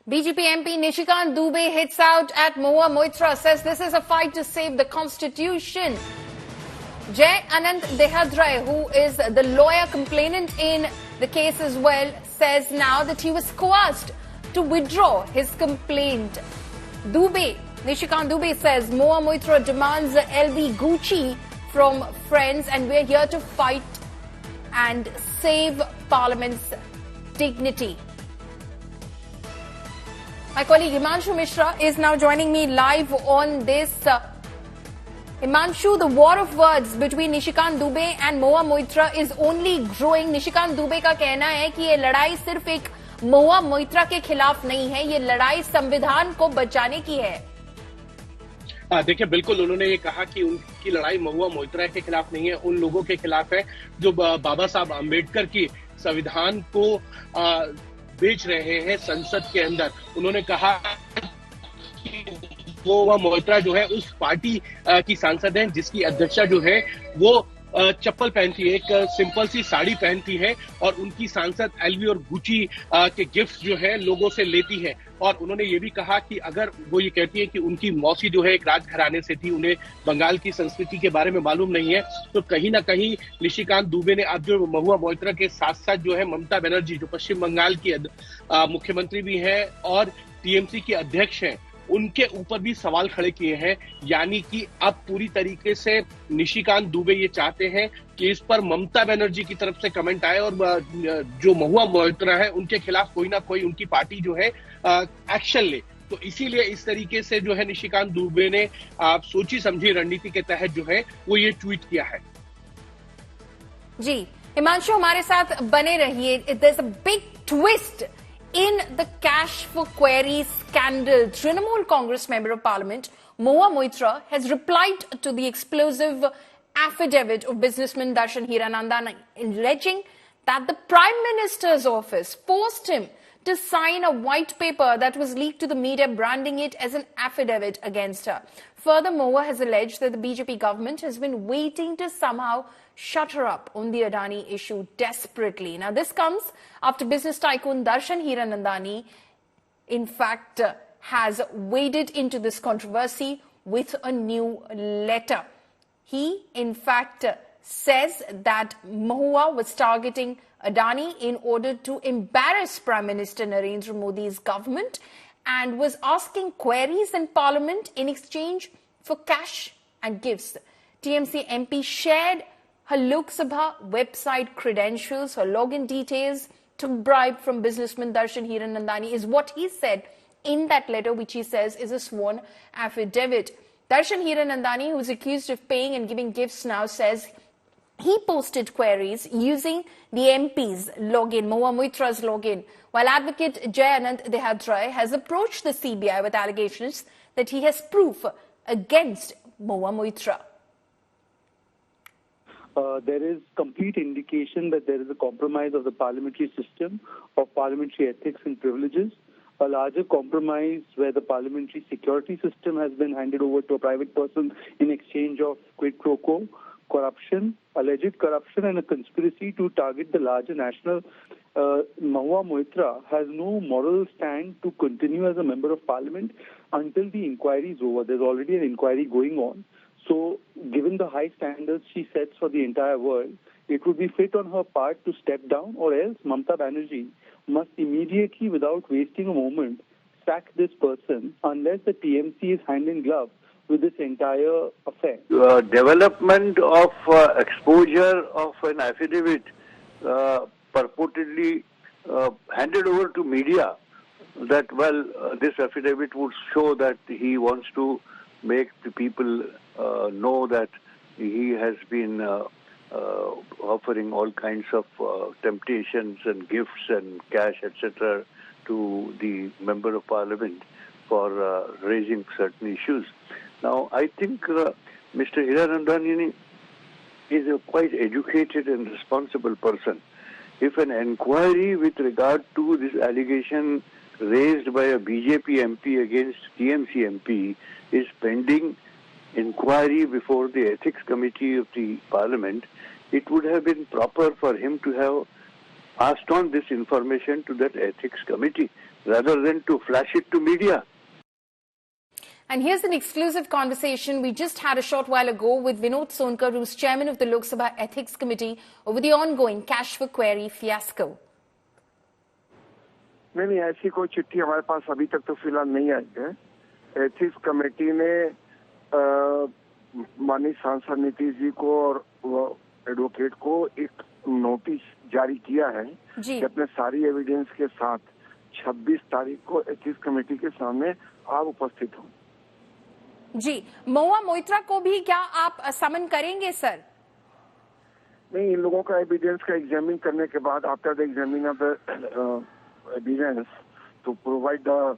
BJP MP Nishikant Dubey hits out at Mahua. Moitra says this is a fight to save the constitution. Jai Anant Dehadrai, who is the lawyer complainant in the case as well, says now that he was coerced to withdraw his complaint. Nishikant Dubey says Mahua Moitra demands LV Gucci from friends and we're here to fight and save Parliament's dignity. My colleague Himanshu Mishra is now joining me live on this. Himanshu, the war of words between Nishikant Dubey and Mahua Moitra is only growing. Nishikant Dubey का कहना है कि ये लड़ाई सिर्फ एक Mahua Moitra के खिलाफ नहीं है, ये लड़ाई संविधान को बचाने की है। देखिए, बिल्कुल उन्होंने ये कहा कि उनकी लड़ाई महुआ मोइत्रा के खिलाफ नहीं है, उन लोगों के खिलाफ है जो बाबा साहब आम्बेडकर की संविधान को बेच रहे हैं संसद के अंदर। उन्होंने कहा वो मोइत्रा जो है उस पार्टी की सांसद है जिसकी अध्यक्षा जो है वो चप्पल पहनती है, एक सिंपल सी साड़ी पहनती है और उनकी सांसद एलवी और गुची के गिफ्ट जो है लोगों से लेती है। और उन्होंने ये भी कहा कि अगर वो ये कहती है कि उनकी मौसी जो है एक राजघराने से थी, उन्हें बंगाल की संस्कृति के बारे में मालूम नहीं है, तो कहीं ना कहीं निशिकांत दुबे ने अब जो महुआ मोइत्रा के साथ साथ जो है ममता बनर्जी जो पश्चिम बंगाल की मुख्यमंत्री भी है और टीएमसी के अध्यक्ष हैं, उनके ऊपर भी सवाल खड़े किए हैं। यानी कि अब पूरी तरीके से निशिकांत दुबे ये चाहते हैं कि इस पर ममता बनर्जी की तरफ से कमेंट आए और जो महुआ मोइत्रा है उनके खिलाफ कोई ना कोई उनकी पार्टी जो है एक्शन ले। तो इसीलिए इस तरीके से जो है निशिकांत दुबे ने सोची समझी रणनीति के तहत जो है वो ये ट्वीट किया है। जी हिमांशु, हमारे साथ बने रहिए। There's a big twist in the cash for queries scandal. Trinamool Congress Member of Parliament Mahua Moitra has replied to the explosive affidavit of businessman Darshan Hiranandani, alleging that the Prime Minister's office forced him to sign a white paper that was leaked to the media, branding it as an affidavit against her. Further, Mahua has alleged that the BJP government has been waiting to somehow shut her up on the Adani issue desperately. Now, this comes after business tycoon Darshan Hiranandani, in fact, has waded into this controversy with a new letter. He, in fact, says that Mahua was targeting Adani in order to embarrass Prime Minister Narendra Modi's government and was asking queries in Parliament in exchange for cash and gifts. TMC MP shared her Lok Sabha website credentials, her login details, took bribe from businessman Darshan Hiranandani is what he said in that letter, which he says is a sworn affidavit. Darshan Hiranandani, who is accused of paying and giving gifts now, says he posted queries using the MP's login, Mahua Moitra's login, while advocate Jai Anant Dehadrai has approached the CBI with allegations that he has proof against Mahua Moitra. There is complete indication that there is a compromise of the parliamentary system, of parliamentary ethics and privileges, a larger compromise where the parliamentary security system has been handed over to a private person in exchange of quid pro quo, corruption, alleged corruption, and a conspiracy to target the larger national. Mahua Moitra has no moral stand to continue as a member of parliament until the inquiry is over. There's already an inquiry going on. So, given the high standards she sets for the entire world, it would be fit on her part to step down, or else Mamta Banerjee must immediately, without wasting a moment, sack this person unless the TMC is hand in glove with this entire affair. Development of exposure of an affidavit purportedly handed over to media that, this affidavit would show that he wants to make the people know that he has been offering all kinds of temptations and gifts and cash, etc., to the Member of Parliament for raising certain issues. Now, I think Mr. Hiranandani is a quite educated and responsible person. If an inquiry with regard to this allegation raised by a BJP MP against TMC MP is pending inquiry before the Ethics Committee of the Parliament, it would have been proper for him to have passed on this information to that ethics committee rather than to flash it to media. And here's an exclusive conversation we just had a short while ago with Vinod Sonkar, who's chairman of the Lok Sabha Ethics Committee, over the ongoing cash for query fiasco. नहीं, ऐसी कोई चिट्ठी हमारे पास अभी तक तो फिलहाल नहीं आई है। एथिक्स कमेटी ने माननीय सांसद नीतीश जी को और एडवोकेट को एक नोटिस जारी किया है कि अपने सारी एविडेंस के साथ 26 तारीख को एथिक्स कमेटी के सामने आप उपस्थित हों। जी, महुआ मोइत्रा को भी क्या आप समन करेंगे सर? नहीं, इन लोगों का एविडेंस का एग्जामिन करने के बाद after the examine of the evidence to provide the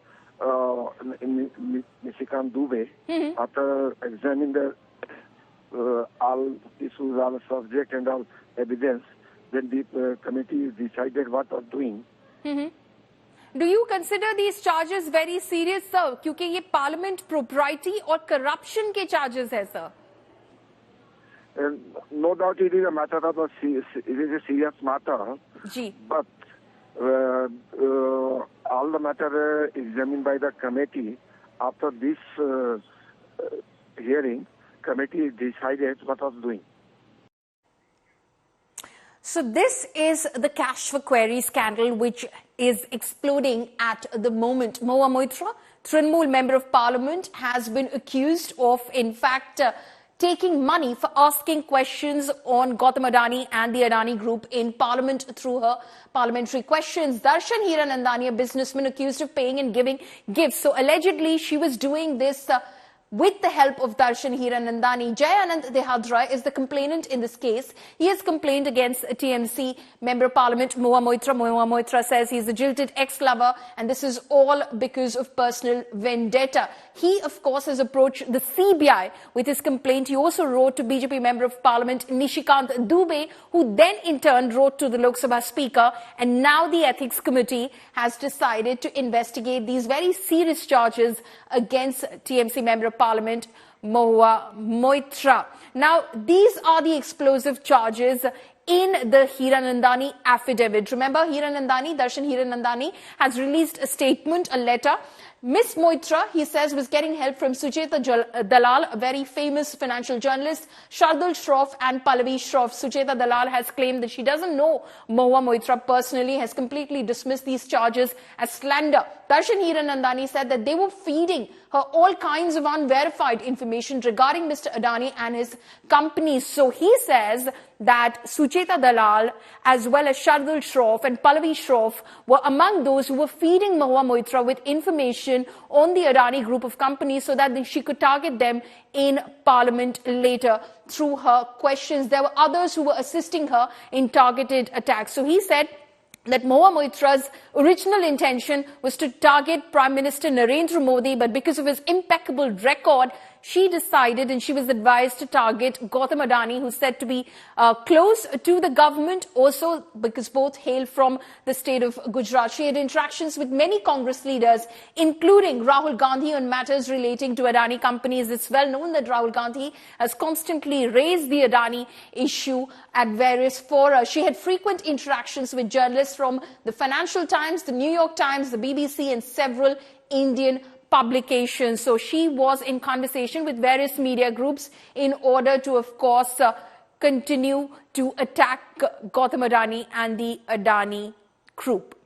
Nishikant Dubey, after examining the all issues, all subject and all evidence, then the committee decided what are doing. Do you consider these charges very serious, sir? क्योंकि ये parliament propriety और corruption के charges है, sir. No doubt it is a matter of it is a serious matter. Ji. But all the matter examined by the committee after this hearing, committee decided what was doing. So this is the cash for query scandal which is exploding at the moment. Mahua Moitra, Trinamool Member of Parliament, has been accused of, in fact, taking money for asking questions on Gautam Adani and the Adani Group in Parliament through her parliamentary questions. Darshan Hiranandani, a businessman, accused of paying and giving gifts. So allegedly, she was doing this with the help of Darshan Hiranandani. Jai Anant Dehadrai is the complainant in this case. He has complained against a TMC Member of Parliament, Mahua Moitra. Mahua Moitra says he's a jilted ex-lover and this is all because of personal vendetta. He, of course, has approached the CBI with his complaint. He also wrote to BJP Member of Parliament Nishikant Dubey, who then in turn wrote to the Lok Sabha Speaker. And now the Ethics Committee has decided to investigate these very serious charges against TMC Member of Parliament Mahua Moitra. Now, these are the explosive charges in the Hiranandani affidavit. Remember, Darshan Hiranandani has released a statement, a letter. Miss Moitra, he says, was getting help from Sucheta Dalal, a very famous financial journalist, Shardul Shroff and Pallavi Shroff. Sucheta Dalal has claimed that she doesn't know Mahua Moitra personally, has completely dismissed these charges as slander. Darshan Hiranandani said that they were feeding her all kinds of unverified information regarding Mr. Adani and his companies. So he says that Sucheta Dalal, as well as Shardul Shroff and Pallavi Shroff, were among those who were feeding Mahua Moitra with information on the Adani group of companies so that she could target them in Parliament later through her questions. There were others who were assisting her in targeted attacks. So he said that Mahua Moitra's original intention was to target Prime Minister Narendra Modi, but because of his impeccable record, she decided and she was advised to target Gautam Adani, who's said to be close to the government, also because both hail from the state of Gujarat. She had interactions with many Congress leaders, including Rahul Gandhi, on matters relating to Adani companies. It's well known that Rahul Gandhi has constantly raised the Adani issue at various fora. She had frequent interactions with journalists from the Financial Times, the New York Times, the BBC, and several Indian publications. So she was in conversation with various media groups in order to, of course, continue to attack Gautam Adani and the Adani group.